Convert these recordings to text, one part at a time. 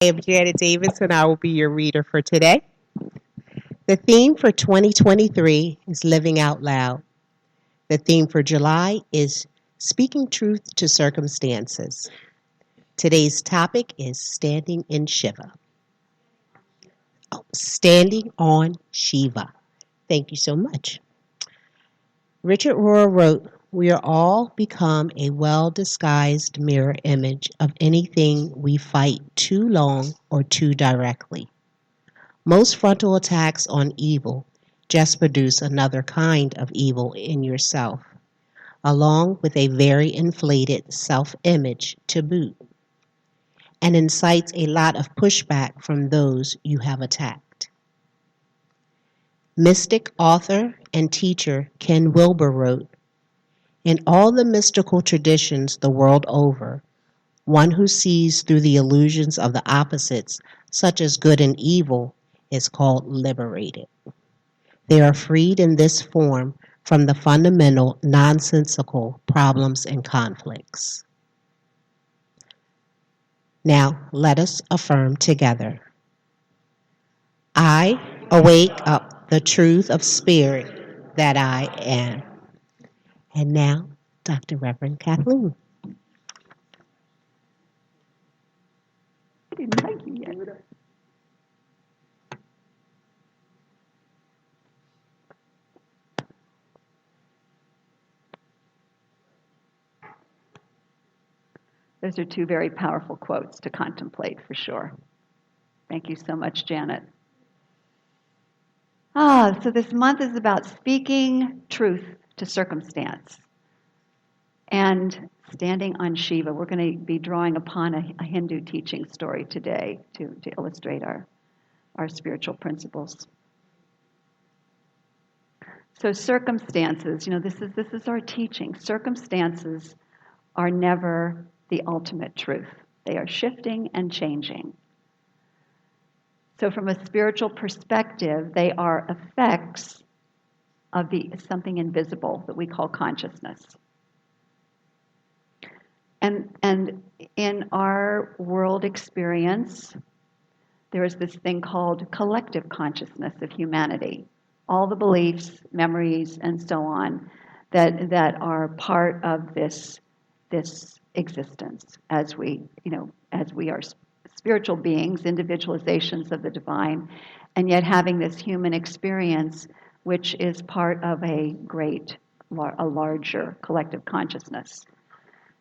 I am Janet Davis, and I will be your reader for today. The theme for 2023 is Living Out Loud. The theme for July is Speaking Truth to Circumstances. Today's topic is Standing in Shiva. Standing on Shiva. Thank you so much. Richard Rohr wrote, "We are all become a well-disguised mirror image of anything we fight too long or too directly. Most frontal attacks on evil just produce another kind of evil in yourself, along with a very inflated self-image to boot, and incites a lot of pushback from those you have attacked." Mystic author and teacher Ken Wilber wrote, "In all the mystical traditions the world over, one who sees through the illusions of the opposites, such as good and evil, is called liberated. They are freed in this form from the fundamental nonsensical problems and conflicts." Now, let us affirm together. I awake up the truth of spirit that I am. And now, Dr. Reverend Kathleen. I didn't thank you yet. Those are two very powerful quotes to contemplate for sure. Thank you so much, Janet. So this month is about speaking truth to circumstance and standing on Shiva. We're going to be drawing upon a Hindu teaching story today to illustrate our spiritual principles. So circumstances, this is our teaching. Circumstances are never the ultimate truth. They are shifting and changing. So from a spiritual perspective, they are effects of something invisible that we call consciousness. And in our world experience, there is this thing called collective consciousness of humanity. All the beliefs, memories, and so on that are part of this existence as we are spiritual beings, individualizations of the divine, and yet having this human experience, which is part of a larger collective consciousness.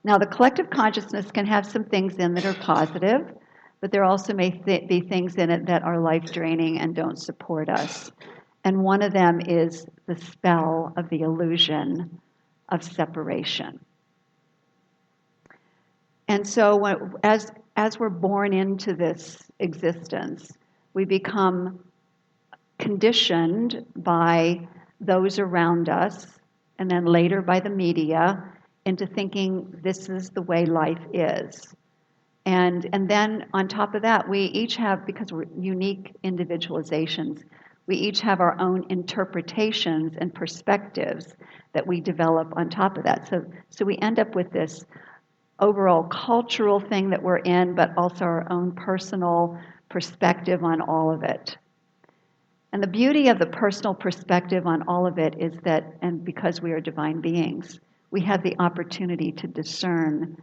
Now, the collective consciousness can have some things in that are positive, but there also may be things in it that are life-draining and don't support us. And one of them is the spell of the illusion of separation. And so as we're born into this existence, we become conditioned by those around us, and then later by the media, into thinking this is the way life is. And then on top of that, we each have, because we're unique individualizations, we each have our own interpretations and perspectives that we develop on top of that. So we end up with this overall cultural thing that we're in, but also our own personal perspective on all of it. And the beauty of the personal perspective on all of it is that, and because we are divine beings, we have the opportunity to discern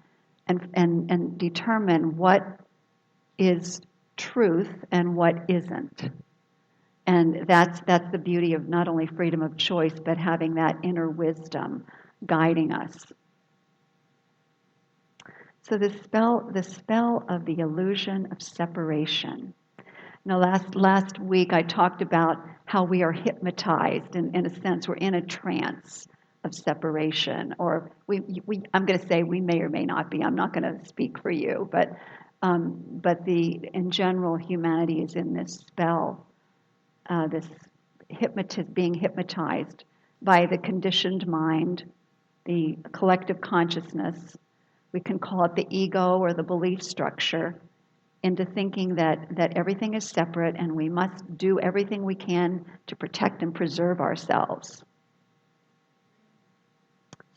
and determine what is truth and what isn't. And that's the beauty of not only freedom of choice, but having that inner wisdom guiding us. So the spell of the illusion of separation. Now, last week I talked about how we are hypnotized, in a sense, we're in a trance of separation, or I'm going to say we may or may not be. I'm not going to speak for you, but in general, humanity is in this spell, being hypnotized by the conditioned mind, the collective consciousness. We can call it the ego or the belief structure, into thinking that everything is separate and we must do everything we can to protect and preserve ourselves.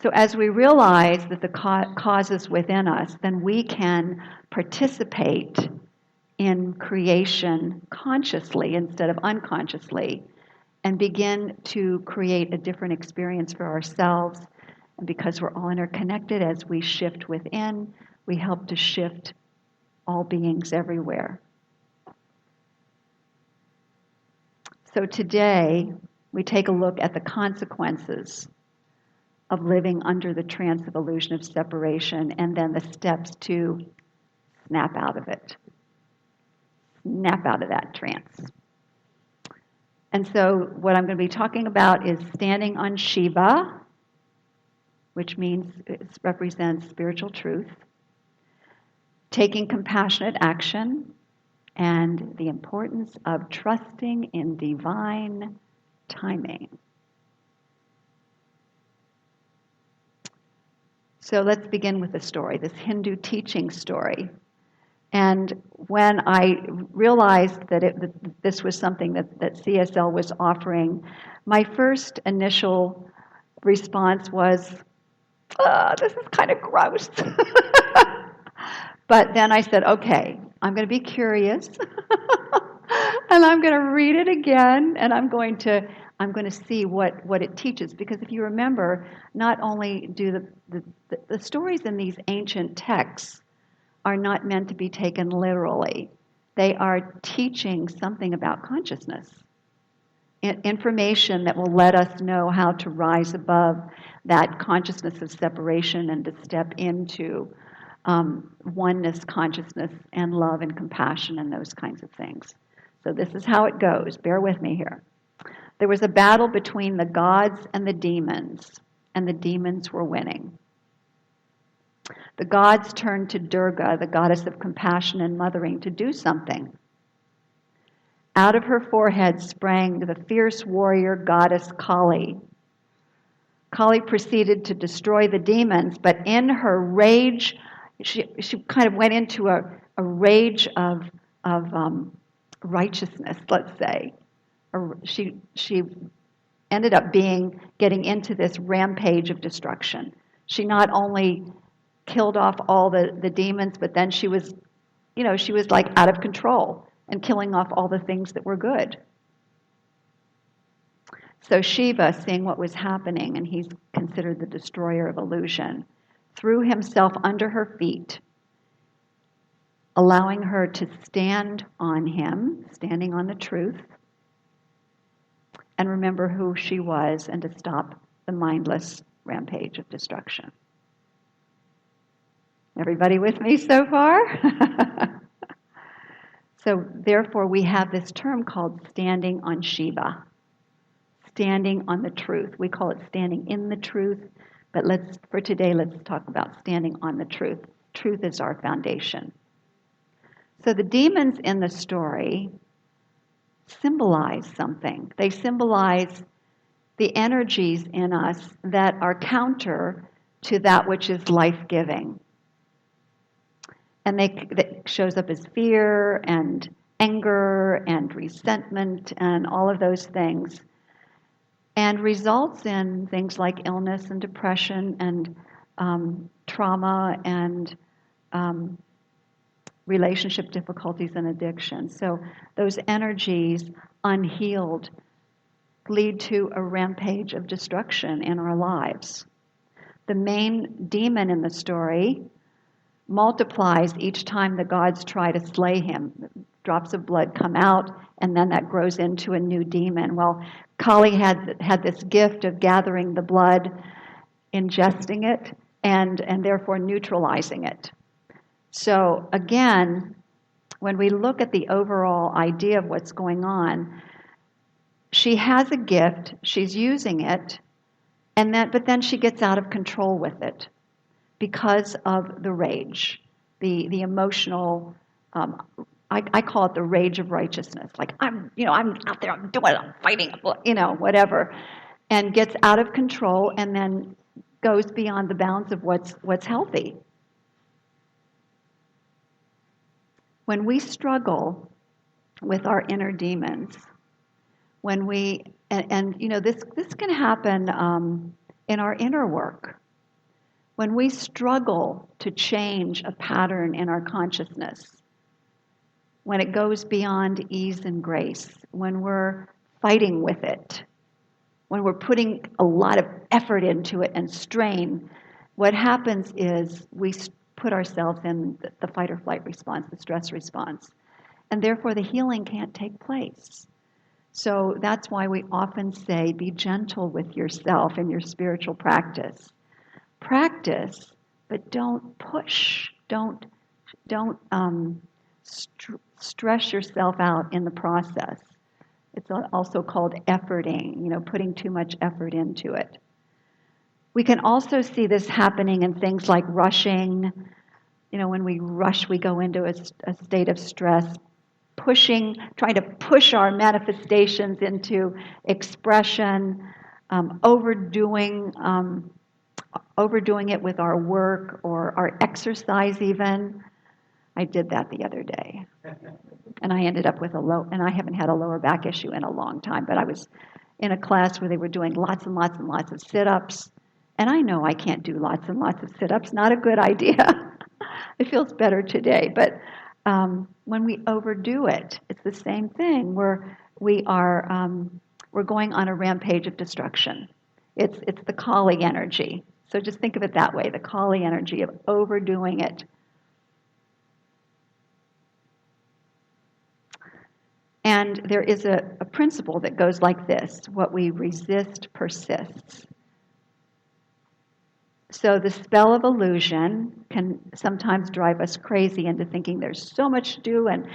So as we realize that the cause is within us, then we can participate in creation consciously instead of unconsciously, and begin to create a different experience for ourselves. And because we're all interconnected, as we shift within, we help to shift all beings everywhere. So today, we take a look at the consequences of living under the trance of illusion of separation, and then the steps to snap out of it. Snap out of that trance. And so what I'm going to be talking about is standing on Shiva, which means it represents spiritual truth, taking compassionate action, and the importance of trusting in divine timing. So let's begin with the story, this Hindu teaching story. And when I realized that this was something that CSL was offering, my first initial response was, this is kind of gross. But then I said, okay, I'm going to be curious, and I'm going to read it again, and I'm going to see what it teaches. Because if you remember, not only do the stories in these ancient texts are not meant to be taken literally, they are teaching something about consciousness. Information that will let us know how to rise above that consciousness of separation and to step into oneness consciousness and love and compassion and those kinds of things. So this is how it goes. Bear with me here. There was a battle between the gods and the demons were winning. The gods turned to Durga, the goddess of compassion and mothering, to do something. Out of her forehead sprang the fierce warrior goddess Kali. Kali proceeded to destroy the demons, but in her rage, she kind of went into a rage of righteousness, let's say. She ended up getting into this rampage of destruction. She not only killed off all the demons, but then she was like out of control and killing off all the things that were good. So Shiva, seeing what was happening, and he's considered the destroyer of illusion, threw himself under her feet, allowing her to stand on him, standing on the truth, and remember who she was and to stop the mindless rampage of destruction. Everybody with me so far? So therefore, we have this term called standing on Shiva, standing on the truth. We call it standing in the truth, but for today, let's talk about standing on the truth. Truth is our foundation. So the demons in the story symbolize something. They symbolize the energies in us that are counter to that which is life-giving. And that shows up as fear and anger and resentment and all of those things, and results in things like illness and depression and trauma and relationship difficulties and addiction. So those energies, unhealed, lead to a rampage of destruction in our lives. The main demon in the story multiplies each time the gods try to slay him. Drops of blood come out, and then that grows into a new demon. Well, Kali had this gift of gathering the blood, ingesting it, and therefore neutralizing it. So again, when we look at the overall idea of what's going on, she has a gift, she's using it, but then she gets out of control with it because of the rage, the emotional, I call it the rage of righteousness. Like, I'm out there, I'm doing it, I'm fighting, whatever. And gets out of control and then goes beyond the bounds of what's healthy. When we struggle with our inner demons, this can happen in our inner work. When we struggle to change a pattern in our consciousness, when it goes beyond ease and grace, when we're fighting with it, when we're putting a lot of effort into it and strain, what happens is we put ourselves in the fight or flight response, the stress response, and therefore the healing can't take place. So that's why we often say, be gentle with yourself in your spiritual practice. Practice, but don't push. Don't stress yourself out in the process. It's also called efforting, putting too much effort into it. We can also see this happening in things like rushing. When we rush, we go into a state of stress, trying to push our manifestations into expression, overdoing it with our work or our exercise even. I did that the other day. And I ended up with and I haven't had a lower back issue in a long time, but I was in a class where they were doing lots and lots and lots of sit-ups. And I know I can't do lots and lots of sit-ups, not a good idea. It feels better today. But when we overdo it, it's the same thing. We're going on a rampage of destruction. It's the Kali energy. So just think of it that way, the Kali energy of overdoing it. And there is a principle that goes like this: what we resist persists. So the spell of illusion can sometimes drive us crazy into thinking there's so much to do and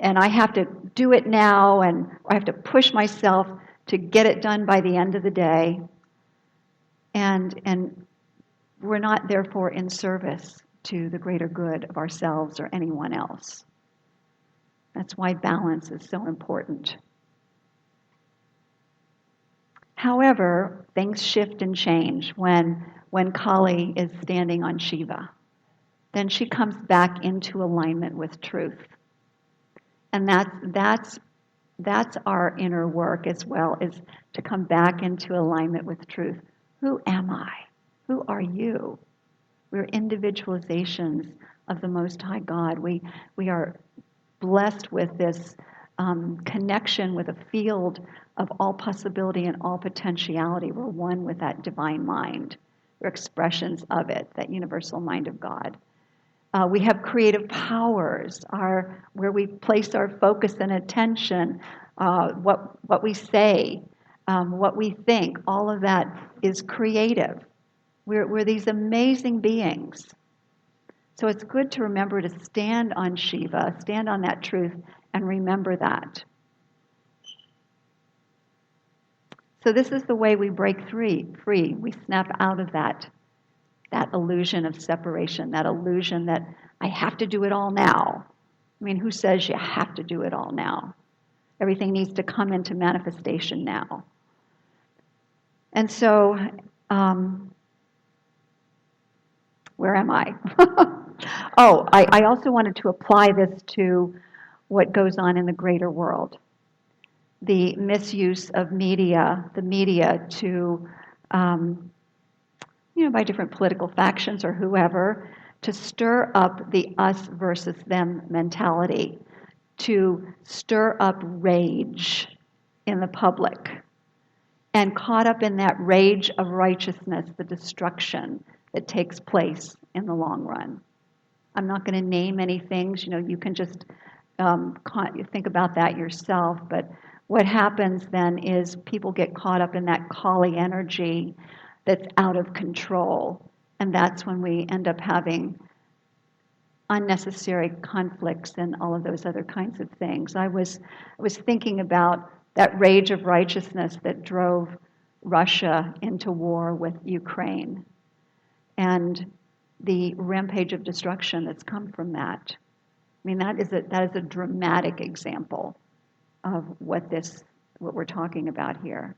I have to do it now, or I have to push myself to get it done by the end of the day. And we're not therefore in service to the greater good of ourselves or anyone else. That's why balance is so important. However, things shift and change when Kali is standing on Shiva. Then she comes back into alignment with truth. And that's our inner work as well, is to come back into alignment with truth. Who am I? Who are you? We're individualizations of the Most High God. We are blessed with this connection with a field of all possibility and all potentiality. We're one with that divine mind. We're expressions of it, that universal mind of God. We have creative powers, where we place our focus and attention, what we say, what we think. All of that is creative. We're these amazing beings. So it's good to remember to stand on Shiva, stand on that truth, and remember that. So this is the way we break free. We snap out of that illusion of separation, that illusion that I have to do it all now. I mean, who says you have to do it all now? Everything needs to come into manifestation now. And so, where am I? I also wanted to apply this to what goes on in the greater world. The misuse of the media to, by different political factions or whoever, to stir up the us versus them mentality, to stir up rage in the public. And caught up in that rage of righteousness, the destruction that takes place in the long run. I'm not going to name any things. You can just think about that yourself. But what happens then is people get caught up in that Kali energy that's out of control. And that's when we end up having unnecessary conflicts and all of those other kinds of things. I was thinking about that rage of righteousness that drove Russia into war with Ukraine, and the rampage of destruction that's come from that. I mean, that is a dramatic example of what we're talking about here.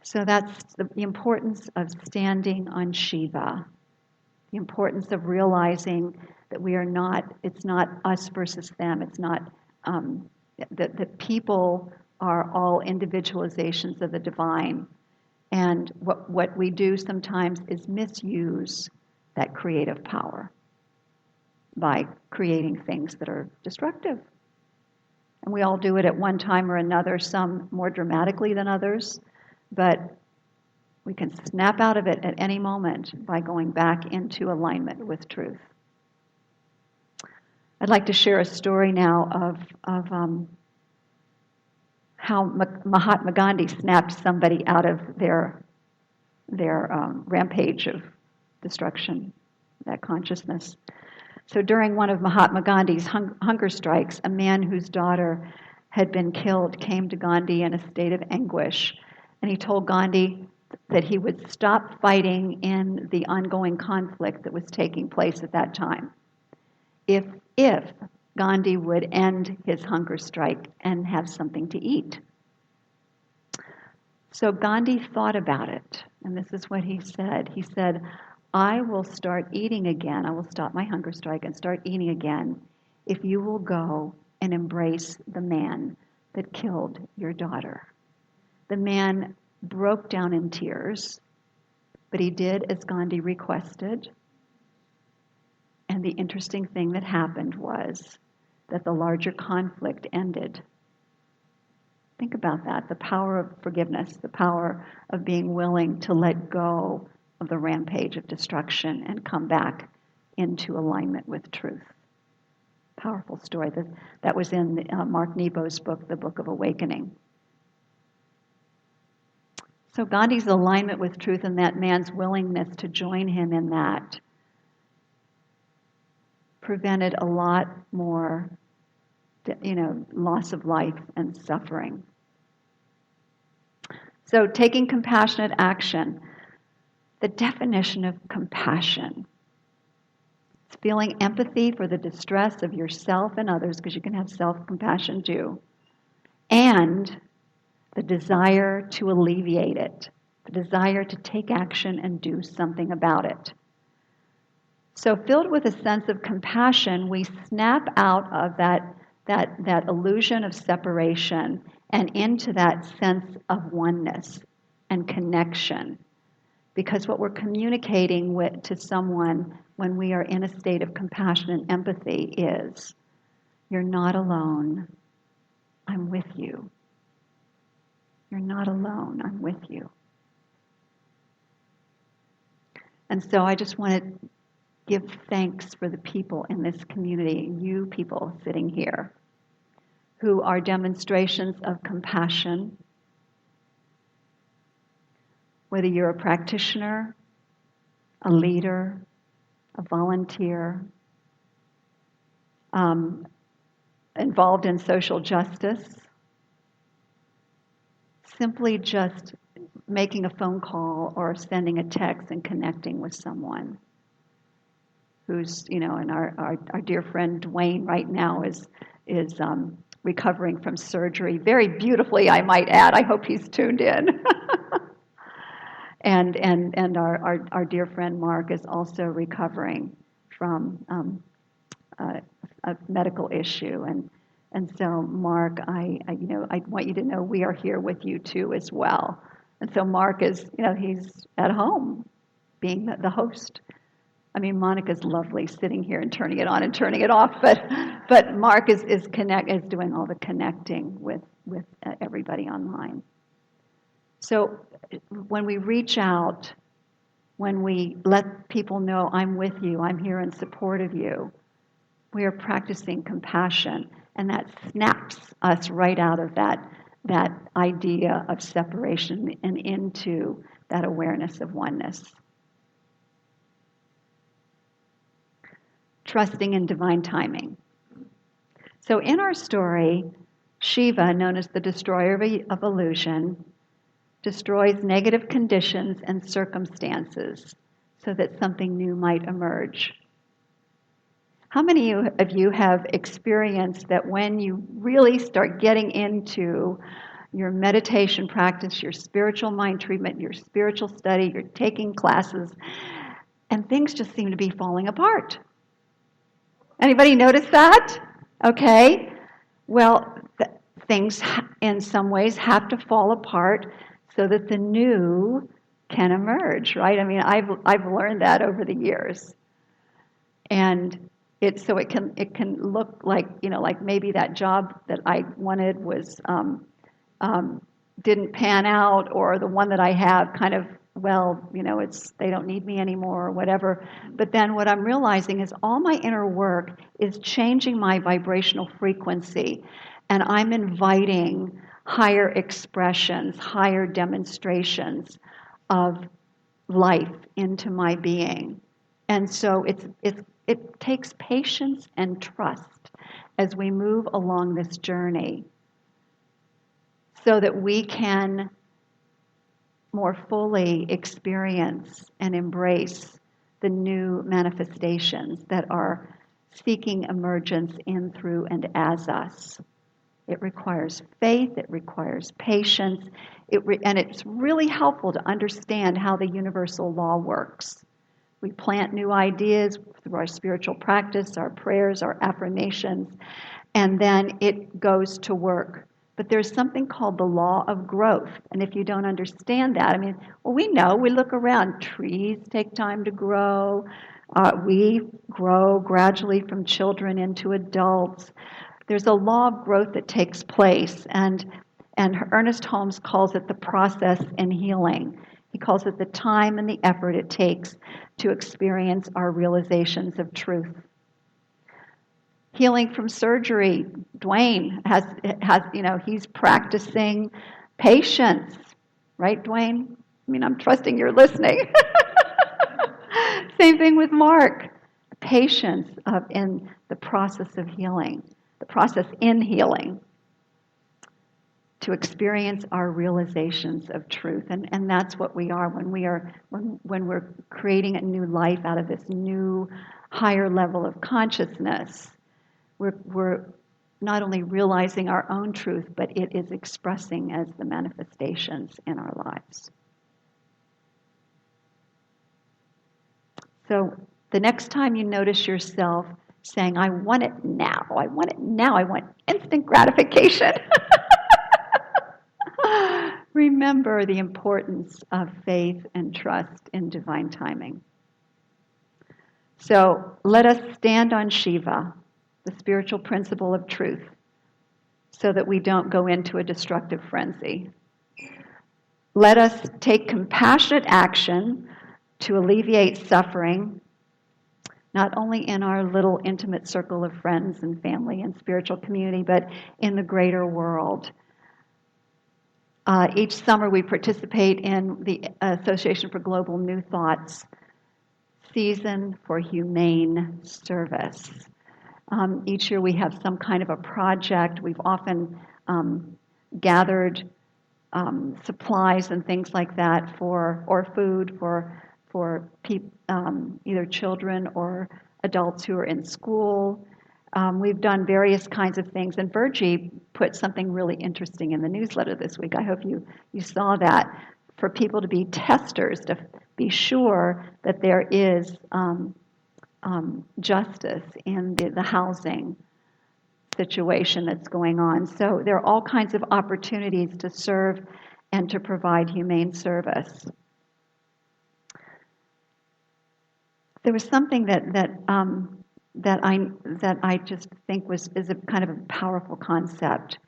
So that's the importance of standing on Shiva, the importance of realizing that it's not us versus them. It's not that people are all individualizations of the divine. And what we do sometimes is misuse that creative power. by creating things that are destructive. And we all do it at one time or another, some more dramatically than others, but we can snap out of it at any moment by going back into alignment with truth. I'd like to share a story now of how Mahatma Gandhi snapped somebody out of their rampage of destruction, that consciousness. So during one of Mahatma Gandhi's hunger strikes, a man whose daughter had been killed came to Gandhi in a state of anguish, and he told Gandhi that he would stop fighting in the ongoing conflict that was taking place at that time if Gandhi would end his hunger strike and have something to eat. So Gandhi thought about it, and this is what he said. He said, I will start eating again. I will stop my hunger strike and start eating again if you will go and embrace the man that killed your daughter. The man broke down in tears, but he did as Gandhi requested. And the interesting thing that happened was that the larger conflict ended. Think about that, the power of forgiveness, the power of being willing to let go of the rampage of destruction and come back into alignment with truth. Powerful story. That was in Mark Nebo's book, The Book of Awakening. So Gandhi's alignment with truth and that man's willingness to join him in that prevented a lot more, loss of life and suffering. So taking compassionate action. The definition of compassion. It's feeling empathy for the distress of yourself and others, because you can have self-compassion too, and the desire to alleviate it, the desire to take action and do something about it. So filled with a sense of compassion, we snap out of that illusion of separation and into that sense of oneness and connection. Because what we're communicating to someone when we are in a state of compassion and empathy is, you're not alone, I'm with you. You're not alone, I'm with you. And so I just want to give thanks for the people in this community, you people sitting here, who are demonstrations of compassion. Whether you're a practitioner, a leader, a volunteer, involved in social justice, simply just making a phone call or sending a text and connecting with someone who's, and our dear friend Dwayne right now is recovering from surgery, very beautifully, I might add. I hope he's tuned in. And our dear friend Mark is also recovering from a medical issue. And so Mark, I want you to know we are here with you too as well. And so Mark is, he's at home being the host. I mean, Monica's lovely sitting here and turning it on and turning it off, but Mark is doing all the connecting with everybody online. So when we reach out, when we let people know, I'm with you, I'm here in support of you, we are practicing compassion, and that snaps us right out of that idea of separation and into that awareness of oneness. Trusting in divine timing. So in our story, Shiva, known as the destroyer of illusion, destroys negative conditions and circumstances so that something new might emerge. How many of you have experienced that when you really start getting into your meditation practice, your spiritual mind treatment, your spiritual study, you're taking classes, and things just seem to be falling apart? Anybody notice that? Okay. Well, things in some ways have to fall apart so that the new can emerge, right? I mean, I've learned that over the years. And it can look like, like maybe that job that I wanted was um, didn't pan out, or the one that I have kind of, well, they don't need me anymore or whatever. But then what I'm realizing is all my inner work is changing my vibrational frequency, and I'm inviting higher expressions, higher demonstrations of life into my being. And so it takes patience and trust as we move along this journey so that we can more fully experience and embrace the new manifestations that are seeking emergence in, through, and as us. It requires faith, it requires patience, and it's really helpful to understand how the universal law works. We plant new ideas through our spiritual practice, our prayers, our affirmations, and then it goes to work. But there's something called the law of growth. And if you don't understand that, we know, we look around, trees take time to grow. We grow gradually from children into adults. There's a law of growth that takes place, and Ernest Holmes calls it the process in healing. He calls it the time and the effort it takes to experience our realizations of truth. Healing from surgery, Dwayne has he's practicing patience, right, Dwayne? I'm trusting you're listening. Same thing with Mark. Patience in the process of healing, the process in healing, to experience our realizations of truth. And that's what we are when we're creating a new life out of this new higher level of consciousness. We're not only realizing our own truth, but it is expressing as the manifestations in our lives. So the next time you notice yourself saying, I want it now, I want it now, I want instant gratification, remember the importance of faith and trust in divine timing. So let us stand on Shiva, the spiritual principle of truth, so that we don't go into a destructive frenzy. Let us take compassionate action to alleviate suffering, not only in our little intimate circle of friends and family and spiritual community, but in the greater world. Each summer we participate in the Association for Global New Thought's Season for Humane Service. Each year we have some kind of a project. We've often gathered supplies and things like that or food for either children or adults who are in school. We've done various kinds of things, and Virgie put something really interesting in the newsletter this week. I hope you saw that, for people to be testers, to be sure that there is justice in the housing situation that's going on. So there are all kinds of opportunities to serve and to provide humane service. There was something that I just think is a kind of a powerful concept.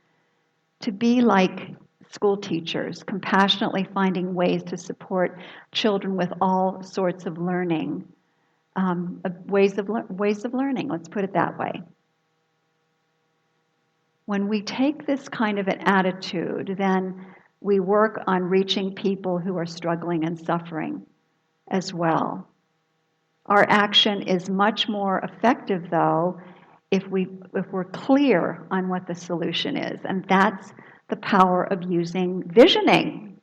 To be like school teachers, compassionately finding ways to support children with all sorts of learning, ways of learning. Let's put it that way. When we take this kind of an attitude, then we work on reaching people who are struggling and suffering as well. Our action is much more effective, though, if we're clear on what the solution is, and that's the power of using visioning.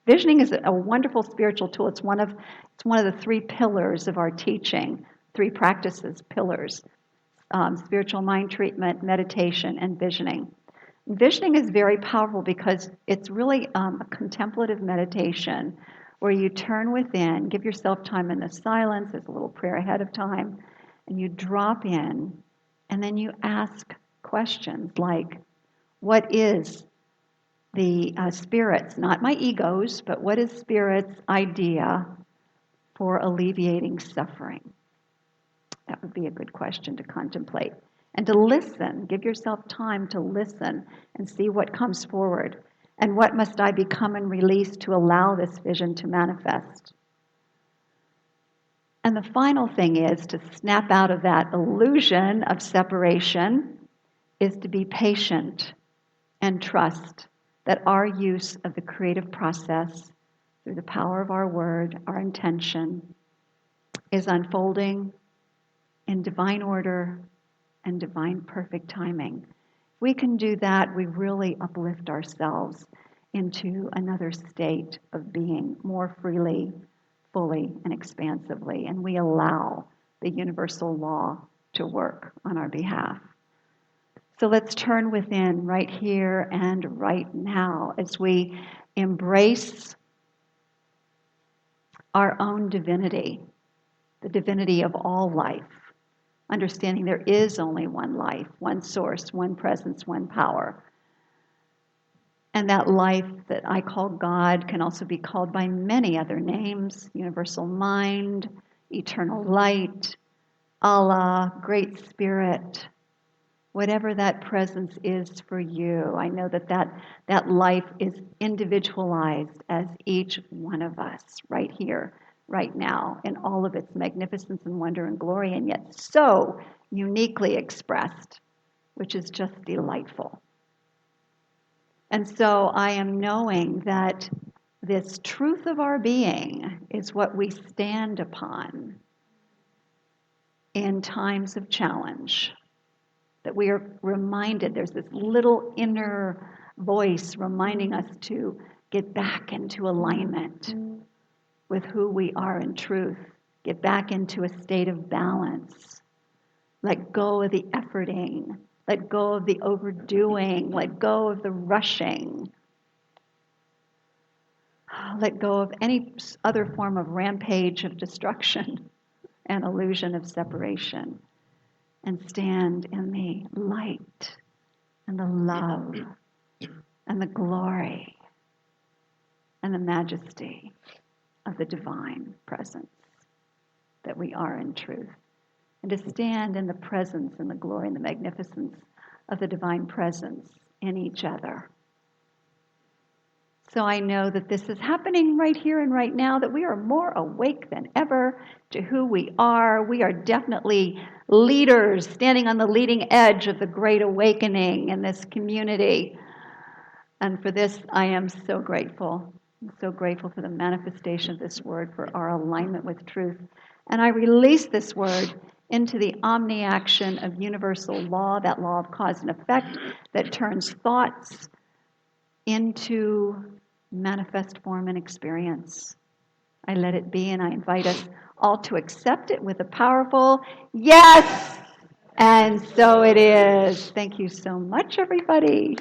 Visioning is a wonderful spiritual tool. It's one of the three pillars of our teaching, three practices, pillars: spiritual mind treatment, meditation, and visioning. Visioning is very powerful because it's really a contemplative meditation where you turn within, give yourself time in the silence, there's a little prayer ahead of time, and you drop in, and then you ask questions like, what is the Spirit's, not my ego's, but what is Spirit's idea for alleviating suffering? That would be a good question to contemplate. And to listen, give yourself time to listen and see what comes forward. And what must I become and release to allow this vision to manifest? And the final thing is to snap out of that illusion of separation is to be patient and trust that our use of the creative process through the power of our word, our intention, is unfolding in divine order and divine perfect timing. If we can do that, we really uplift ourselves into another state of being more freely, fully, and expansively, and we allow the universal law to work on our behalf. So let's turn within right here and right now as we embrace our own divinity, the divinity of all life, understanding there is only one life, one source, one presence, one power. And that life that I call God can also be called by many other names: universal mind, eternal light, Allah, Great Spirit, whatever that presence is for you. I know that life is individualized as each one of us right here, right now, in all of its magnificence and wonder and glory, and yet so uniquely expressed, which is just delightful. And so I am knowing that this truth of our being is what we stand upon in times of challenge. That we are reminded, there's this little inner voice reminding us to get back into alignment with who we are in truth, get back into a state of balance, let go of the efforting, let go of the overdoing, let go of the rushing, let go of any other form of rampage of destruction and illusion of separation, and stand in the light and the love and the glory and the majesty of the divine presence that we are in truth. And to stand in the presence and the glory and the magnificence of the divine presence in each other. So I know that this is happening right here and right now, that we are more awake than ever to who we are. We are definitely leaders standing on the leading edge of the great awakening in this community. And for this, I am so grateful. I'm so grateful for the manifestation of this word, for our alignment with truth. And I release this word into the omni-action of universal law, that law of cause and effect that turns thoughts into manifest form and experience. I let it be, and I invite us all to accept it with a powerful yes, and so it is. Thank you so much, everybody.